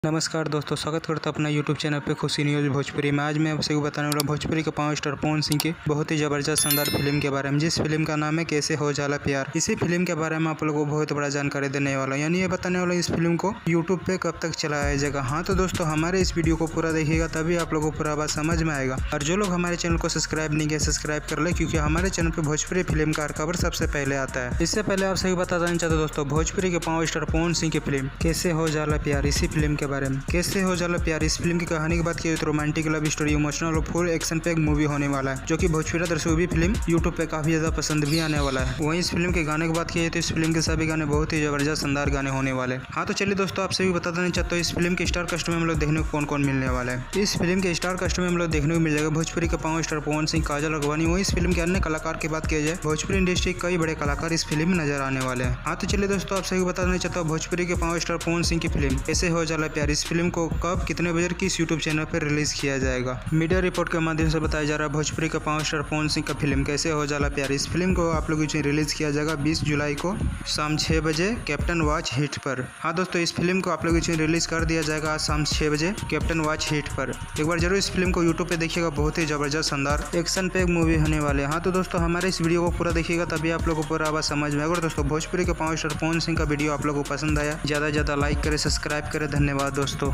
नमस्कार दोस्तों, स्वागत करता हूं अपना यूट्यूब चैनल पे खुशी न्यूज़ भोजपुरी में। आज मैं आपसे बताने वाला भोजपुरी के 5 स्टार पवन सिंह की बहुत ही ज़बरदस्त शानदार फिल्म के बारे में, जिस फिल्म का नाम है कैसे हो जाला प्यार। इसी फिल्म के बारे में आप लोगों को बहुत बड़ा जानकारी देने वाला हूं, यानी ये बताने वाला इस फिल्म को यूट्यूब पे कब तक चलाया जाएगा। हाँ तो दोस्तों, हमारे इस वीडियो को पूरा देखिएगा, तभी आप लोगों को पूरा बात समझ में आएगा। और जो लोग हमारे चैनल को सब्सक्राइब नहीं किया, सब्सक्राइब कर ले, क्योंकि हमारे चैनल पर भोजपुरी फिल्म का खबर सबसे पहले आता है। इससे पहले आप सही बता देना चाहते दोस्तों, भोजपुरी के 5 स्टार पवन सिंह की फिल्म कैसे हो जाला प्यार, इसी फिल्म के बारे में। कैसे हो जाला प्यार इस फिल्म की कहानी की बात की तो रोमांटिक लव स्टोरी, इमोशनल और फुल एक्शन पैक मूवी होने वाला है, जो कि भोजपुरी दर्शकों भी फिल्म यूट्यूब पे काफी ज्यादा पसंद भी आने वाला है। वहीं इस फिल्म के गाने की बात की तो इस फिल्म के सभी गाने बहुत ही जबरदस्त शानदार गाने होने वाले। हाँ तो चलिए दोस्तों, आपसे भी बता देना चाहता हूँ इस फिल्म के स्टार कास्ट में हम लोग देखने को कौन कौन मिलने वाला है। इस फिल्म के स्टार कास्ट में हम लोग देखने को मिल जाएगा भोजपुरी के 5 स्टार पवन सिंह, काजल अगवानी। वहीं इस फिल्म के अन्य कलाकार की बात की जाए, भोजपुरी इंडस्ट्री के कई बड़े कलाकार इस फिल्म में नजर आने वाले हैं। हाँ तो चलिए दोस्तों, आपसे भी बता देना चाहता हूँ भोजपुरी के 5 स्टार पवन सिंह की फिल्म कैसे हो जाला प्यार, इस फिल्म को कब कितने बजे किस यूट्यूब चैनल पर रिलीज किया जाएगा। मीडिया रिपोर्ट के माध्यम से बताया जा रहा है भोजपुरी का 5 स्टार पवन सिंह का फिल्म कैसे हो जाला प्यार, इस फिल्म को आप लोगों को रिलीज किया जाएगा 20 जुलाई को शाम 6 बजे कैप्टन वॉच हिट पर। हाँ दोस्तों, इस फिल्म को आप लोगों को रिलीज कर दिया जाएगा आज शाम 6 बजे कैप्टन वॉच हिट पर। एक बार जरूर इस फिल्म को यूट्यूब पे देखिएगा, बहुत ही जबरदस्त शानदार एक्शन पैक मूवी होने वाले। हाँ तो दोस्तों, हमारे इस वीडियो को पूरा देखिएगा, तभी आप लोगों को पूरा बात समझ में आएगा। दोस्तों, भोजपुरी के 5 स्टार पवन सिंह का वीडियो आप लोगों को पसंद आया, ज़्यादा से ज़्यादा लाइक करें, सब्सक्राइब करें। धन्यवाद दोस्तों।